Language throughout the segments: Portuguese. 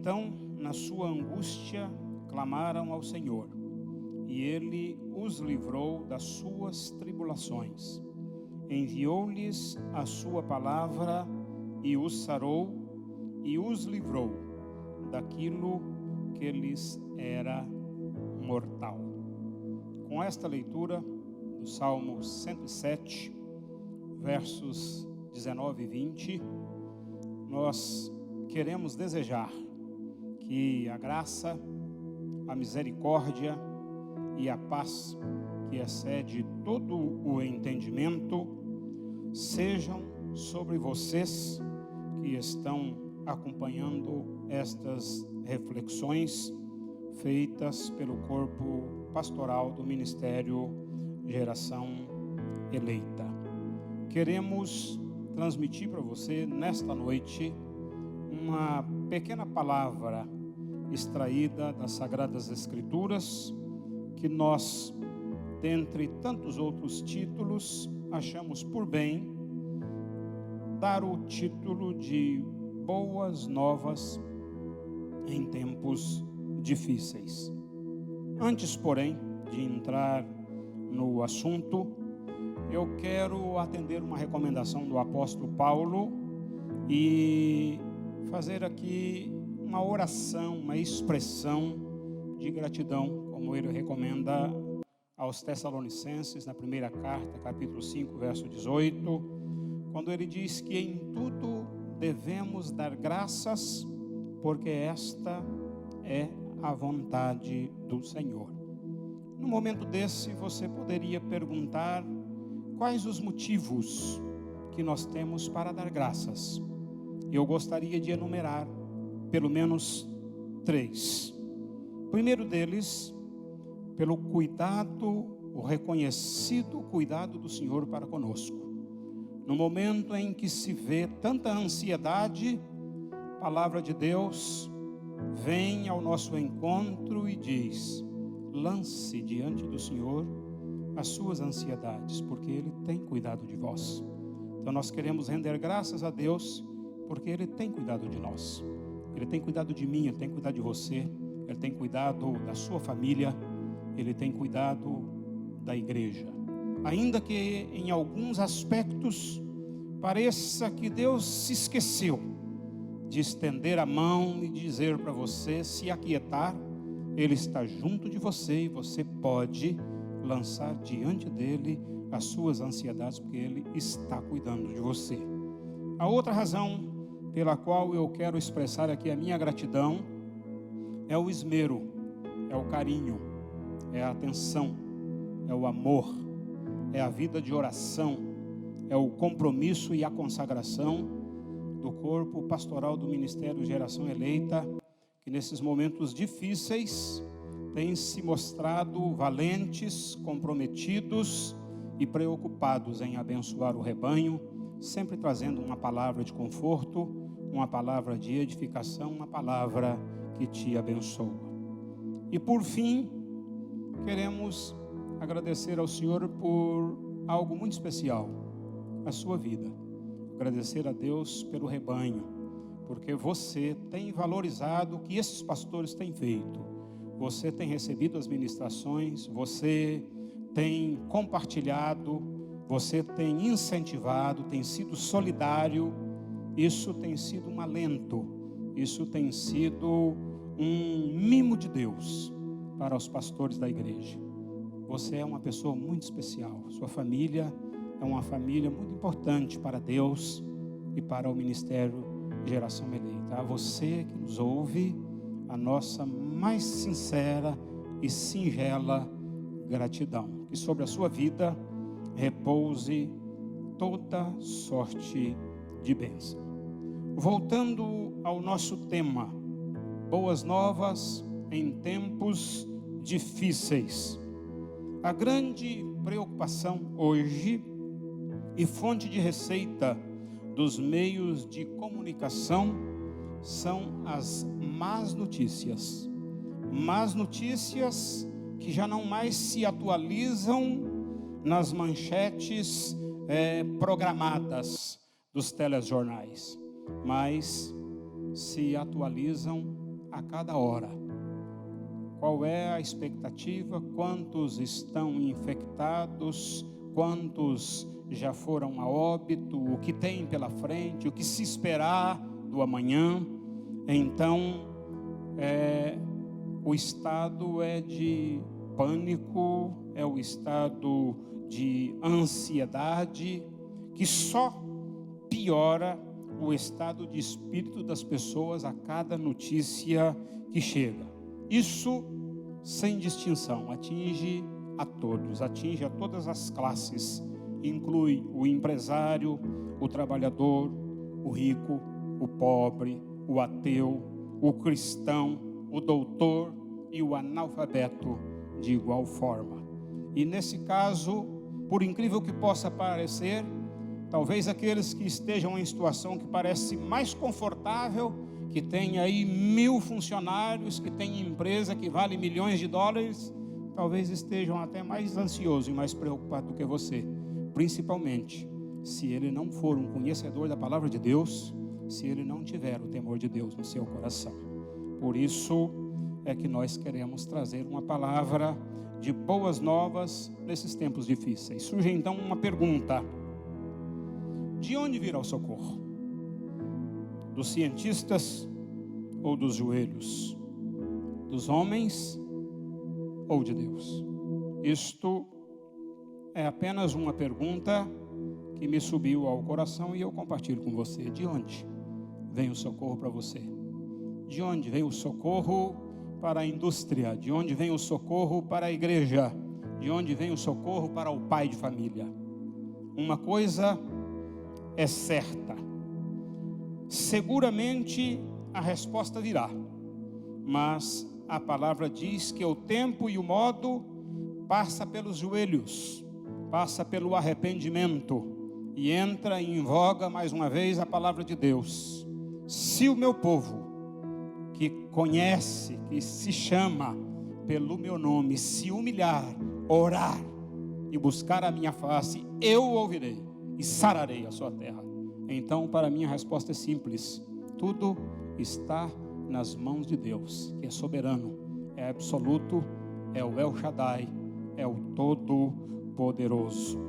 Então, na sua angústia, clamaram ao Senhor, e Ele os livrou das suas tribulações. Enviou-lhes a sua palavra e os sarou, e os livrou daquilo que lhes era mortal. Com esta leitura do Salmo 107, versos 19 e 20, nós queremos desejar que a graça, a misericórdia e a paz que excede todo o entendimento sejam sobre vocês que estão acompanhando estas reflexões feitas pelo corpo pastoral do Ministério Geração Eleita. Queremos transmitir para você nesta noite uma pequena palavra extraída das Sagradas Escrituras, que nós, dentre tantos outros títulos, achamos por bem dar o título de Boas Novas em Tempos Difíceis. Antes, porém, de entrar no assunto, eu quero atender uma recomendação do apóstolo Paulo e fazer aqui uma oração, uma expressão de gratidão, como ele recomenda aos Tessalonicenses, na primeira carta, capítulo 5, verso 18, quando ele diz que em tudo devemos dar graças, porque esta é a vontade do Senhor. No momento desse, você poderia perguntar quais os motivos que nós temos para dar graças. Eu gostaria de enumerar pelo menos 3. O primeiro deles, pelo cuidado, o reconhecido cuidado do Senhor para conosco. No momento em que se vê tanta ansiedade, a palavra de Deus vem ao nosso encontro e diz: lance diante do Senhor as suas ansiedades, porque Ele tem cuidado de vós. Então nós queremos render graças a Deus, porque Ele tem cuidado de nós. Ele tem cuidado de mim, Ele tem cuidado de você, Ele tem cuidado da sua família, Ele tem cuidado da igreja. Ainda que em alguns aspectos pareça que Deus se esqueceu de estender a mão e dizer para você se aquietar, Ele está junto de você e você pode lançar diante dEle as suas ansiedades, porque Ele está cuidando de você. A outra razão pela qual eu quero expressar aqui a minha gratidão é o esmero, é o carinho, é a atenção, é o amor, é a vida de oração, é o compromisso e a consagração do corpo pastoral do Ministério Geração Eleita, que nesses momentos difíceis têm se mostrado valentes, comprometidos e preocupados em abençoar o rebanho, sempre trazendo uma palavra de conforto, uma palavra de edificação, uma palavra que te abençoa. E por fim, queremos agradecer ao Senhor por algo muito especial, a sua vida. Agradecer a Deus pelo rebanho, porque você tem valorizado o que esses pastores têm feito. Você tem recebido as ministrações, você tem compartilhado, você tem incentivado, tem sido solidário. Isso tem sido um alento, isso tem sido um mimo de Deus para os pastores da igreja. Você é uma pessoa muito especial, sua família é uma família muito importante para Deus e para o Ministério Geração Eleita. A você que nos ouve, a nossa mais sincera e singela gratidão. Que sobre a sua vida repouse toda sorte de bênção. Voltando ao nosso tema, boas novas em tempos difíceis. A grande preocupação hoje e fonte de receita dos meios de comunicação são as más notícias. Más notícias que já não mais se atualizam nas manchetes programadas dos telejornais, mas se atualizam a cada hora. Qual é a expectativa? Quantos estão infectados? Quantos já foram a óbito? O que tem pela frente? O que se esperar do amanhã? Então, o estado é de pânico, é o estado de ansiedade, que só piora o estado de espírito das pessoas a cada notícia que chega. Isso sem distinção, atinge a todos, atinge a todas as classes, inclui o empresário, o trabalhador, o rico, o pobre, o ateu, o cristão, o doutor e o analfabeto de igual forma. E nesse caso, por incrível que possa parecer, talvez aqueles que estejam em situação que parece mais confortável, que tem aí 1000 funcionários, que tem empresa que vale milhões de dólares, talvez estejam até mais ansiosos e mais preocupados do que você, principalmente se ele não for um conhecedor da palavra de Deus, se ele não tiver o temor de Deus no seu coração. Por isso é que nós queremos trazer uma palavra de boas novas nesses tempos difíceis. Surge então uma pergunta: de onde virá o socorro? Dos cientistas ou dos joelhos? Dos homens ou de Deus? Isto é apenas uma pergunta que me subiu ao coração e eu compartilho com você. De onde vem o socorro para você? De onde vem o socorro para a indústria? De onde vem o socorro para a igreja? De onde vem o socorro para o pai de família? Uma coisa é certa: seguramente a resposta virá, mas a palavra diz que o tempo e o modo passa pelos joelhos, passa pelo arrependimento, e entra em voga mais uma vez a palavra de Deus. Se o meu povo, que conhece, que se chama pelo meu nome, se humilhar, orar e buscar a minha face, eu ouvirei e sararei a sua terra. Então, para mim, a resposta é simples: tudo está nas mãos de Deus, que é soberano, é absoluto, é o El Shaddai, é o Todo-Poderoso.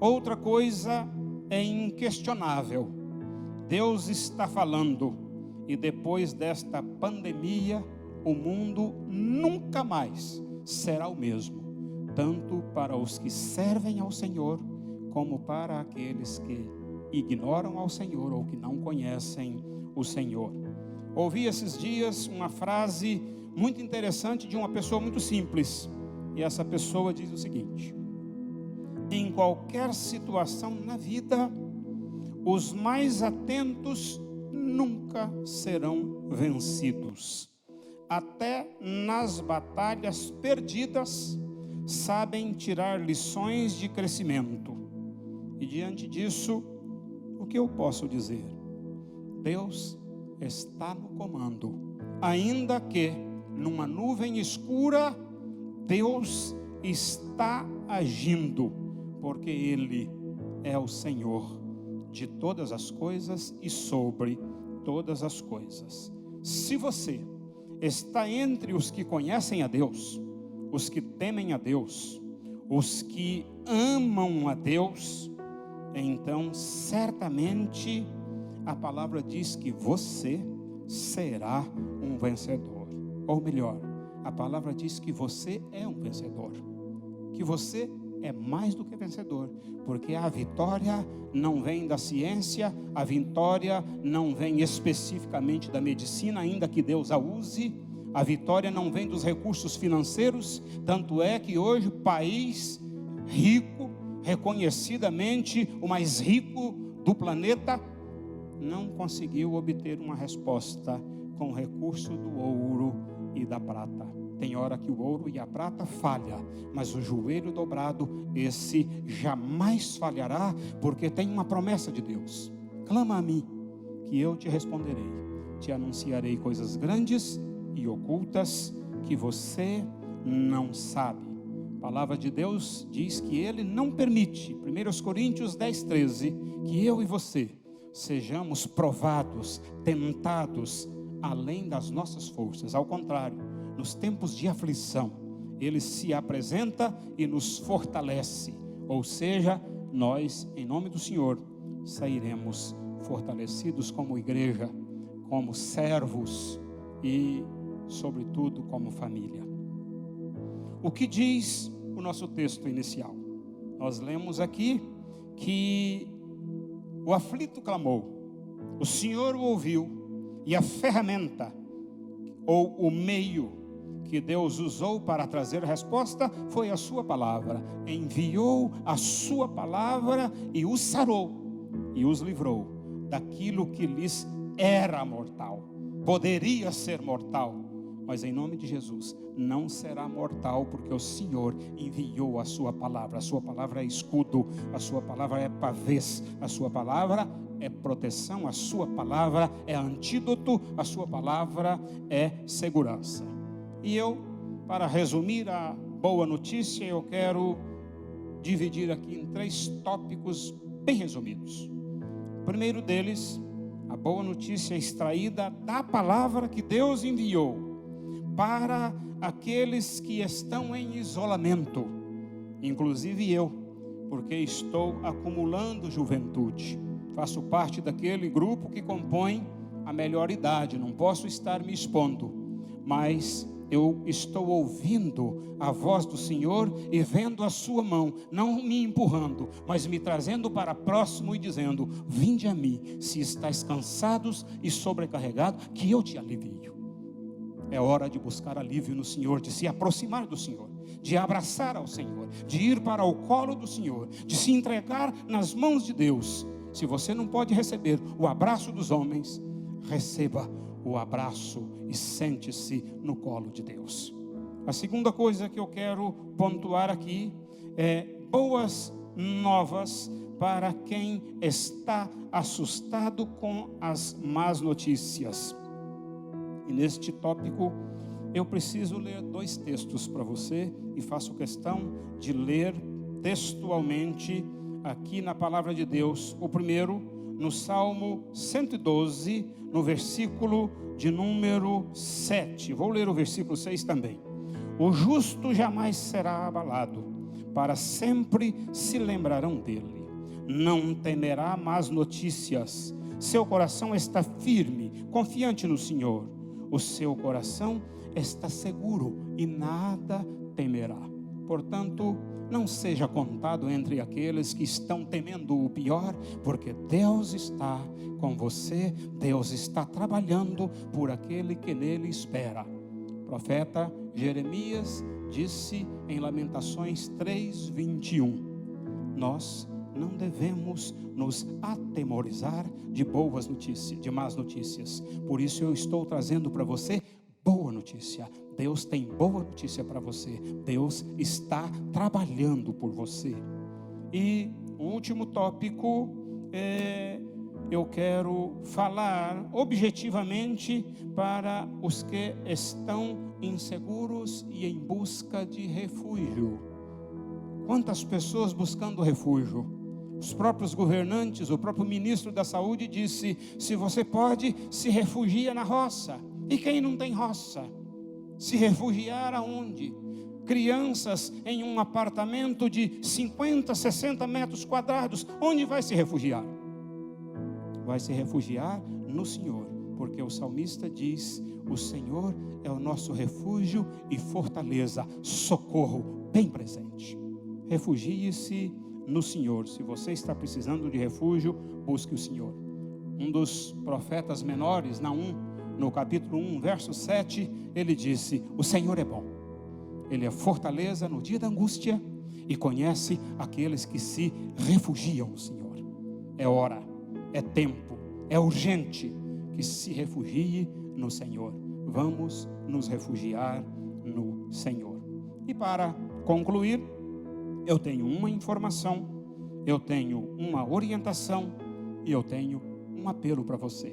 Outra coisa é inquestionável: Deus está falando, e depois desta pandemia, o mundo nunca mais será o mesmo, tanto para os que servem ao Senhor, como para aqueles que ignoram ao Senhor ou que não conhecem o Senhor. Ouvi esses dias uma frase muito interessante de uma pessoa muito simples, e essa pessoa diz o seguinte: em qualquer situação na vida, os mais atentos nunca serão vencidos. Até nas batalhas perdidas, sabem tirar lições de crescimento. E diante disso, o que eu posso dizer? Deus está no comando, ainda que numa nuvem escura, Deus está agindo, porque Ele é o Senhor de todas as coisas e sobre todas as coisas. Se você está entre os que conhecem a Deus, os que temem a Deus, os que amam a Deus, então certamente a palavra diz que você será um vencedor. Ou melhor, a palavra diz que você é um vencedor, que você é mais do que vencedor, porque a vitória não vem da ciência, a vitória não vem especificamente da medicina, ainda que Deus a use. A vitória não vem dos recursos financeiros, tanto é que hoje o país rico, reconhecidamente o mais rico do planeta, não conseguiu obter uma resposta com o recurso do ouro e da prata. Tem hora que o ouro e a prata falha, mas o joelho dobrado, esse jamais falhará, porque tem uma promessa de Deus: clama a mim, que eu te responderei, te anunciarei coisas grandes e ocultas que você não sabe. A palavra de Deus diz que Ele não permite, 1 Coríntios 10:13, que eu e você sejamos provados, tentados além das nossas forças. Ao contrário, nos tempos de aflição, Ele se apresenta e nos fortalece. Ou seja, nós, em nome do Senhor, sairemos fortalecidos como igreja, como servos e, sobretudo, como família. O que diz o nosso texto inicial? Nós lemos aqui que o aflito clamou, o Senhor o ouviu, e a ferramenta, ou o meio que Deus usou para trazer resposta, foi a sua palavra. Enviou a sua palavra e os sarou, e os livrou daquilo que lhes era mortal, poderia ser mortal, mas em nome de Jesus, não será mortal, porque o Senhor enviou a sua palavra. A sua palavra é escudo, a sua palavra é pavês, a sua palavra é proteção, a sua palavra é antídoto, a sua palavra é segurança. E eu, para resumir a boa notícia, eu quero dividir aqui em 3 tópicos bem resumidos. O primeiro deles, a boa notícia extraída da palavra que Deus enviou para aqueles que estão em isolamento, inclusive eu, porque estou acumulando juventude, faço parte daquele grupo que compõe a melhor idade, não posso estar me expondo, mas eu estou ouvindo a voz do Senhor e vendo a sua mão, não me empurrando, mas me trazendo para próximo e dizendo: vinde a mim, se estáis cansados e sobrecarregados, que eu te alivio. É hora de buscar alívio no Senhor, de se aproximar do Senhor, de abraçar ao Senhor, de ir para o colo do Senhor, de se entregar nas mãos de Deus. Se você não pode receber o abraço dos homens, receba o abraço e sente-se no colo de Deus. A segunda coisa que eu quero pontuar aqui é boas novas para quem está assustado com as más notícias. E neste tópico eu preciso ler 2 textos para você, e faço questão de ler textualmente aqui na palavra de Deus. O primeiro, no Salmo 112, no versículo de número 7. Vou ler o versículo 6 também. O justo jamais será abalado, para sempre se lembrarão dele. Não temerá más notícias. Seu coração está firme, confiante no Senhor. O seu coração está seguro e nada temerá. Portanto, não seja contado entre aqueles que estão temendo o pior, porque Deus está com você, Deus está trabalhando por aquele que nele espera. O profeta Jeremias disse em Lamentações 3:21, nós não devemos nos atemorizar de boas notícias, de más notícias. Por isso eu estou trazendo para você boa notícia. Deus tem boa notícia para você. Deus está trabalhando por você. E o último tópico eu quero falar objetivamente para os que estão inseguros e em busca de refúgio. Quantas pessoas buscando refúgio? Os próprios governantes, o próprio ministro da saúde disse: se você pode, se refugia na roça. E quem não tem roça? Se refugiar aonde? Crianças em um apartamento de 50, 60 metros quadrados, onde vai se refugiar? Vai se refugiar no Senhor, porque o salmista diz: o Senhor é o nosso refúgio e fortaleza, socorro bem presente. Refugie-se no Senhor. Se você está precisando de refúgio, busque o Senhor. Um dos profetas menores, Naum, no capítulo 1, verso 7, ele disse: o Senhor é bom, Ele é fortaleza no dia da angústia e conhece aqueles que se refugiam no Senhor. É hora, é tempo, é urgente que se refugie no Senhor. Vamos nos refugiar no Senhor. E para concluir, eu tenho uma informação, eu tenho uma orientação e eu tenho um apelo para você.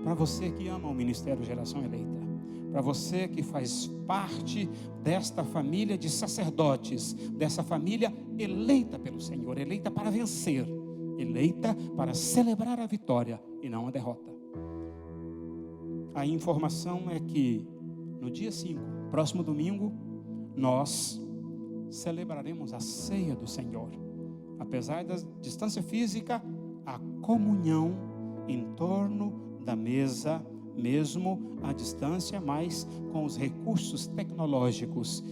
Para você que ama o Ministério Geração Eleita, para você que faz parte desta família de sacerdotes, dessa família eleita pelo Senhor, eleita para vencer, eleita para celebrar a vitória e não a derrota. a informação é que no dia 5, próximo domingo, nós celebraremos a ceia do Senhor. Apesar da distância física, a comunhão em torno da mesa, mesmo à distância, mas com os recursos tecnológicos,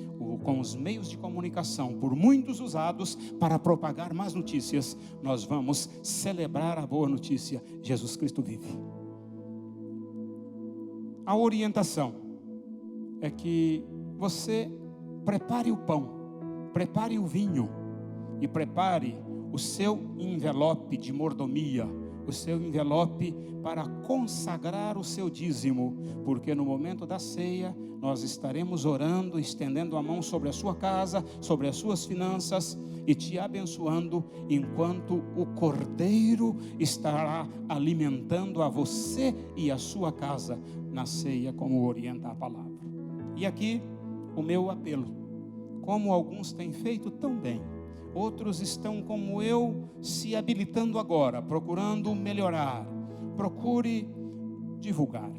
com os meios de comunicação, por muitos usados para propagar más notícias, nós vamos celebrar a boa notícia: Jesus Cristo vive. A orientação é que você prepare o pão, prepare o vinho e prepare o seu envelope de mordomia, o seu envelope para consagrar o seu dízimo, porque no momento da ceia nós estaremos orando, estendendo a mão sobre a sua casa, sobre as suas finanças e te abençoando, enquanto o Cordeiro estará alimentando a você e a sua casa na ceia, como orienta a palavra. E aqui o meu apelo: como alguns têm feito tão bem, outros estão como eu se habilitando agora, procurando melhorar. Procure divulgar,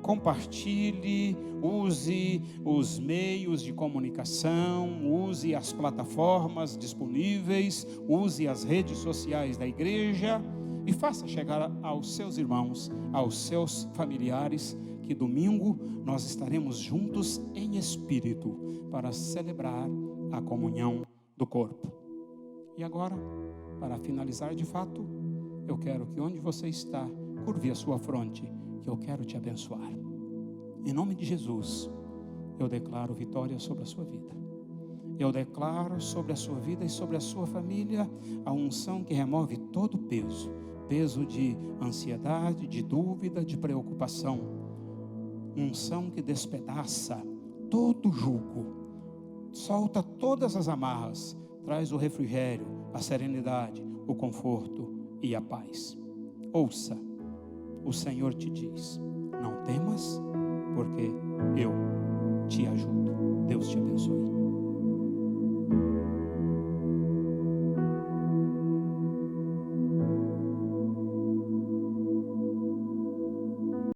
compartilhe, use os meios de comunicação, use as plataformas disponíveis, use as redes sociais da igreja e faça chegar aos seus irmãos, aos seus familiares, que domingo nós estaremos juntos em espírito para celebrar a comunhão do corpo. E agora, para finalizar de fato, eu quero que onde você está, curve a sua fronte, que eu quero te abençoar. Em nome de Jesus, eu declaro vitória sobre a sua vida. Eu declaro sobre a sua vida e sobre a sua família a unção que remove todo peso de ansiedade, de dúvida, de preocupação. Unção que despedaça todo jugo, solta todas as amarras, traz o refrigério, a serenidade, o conforto e a paz. Ouça, o Senhor te diz: não temas, porque eu te ajudo. Deus te abençoe.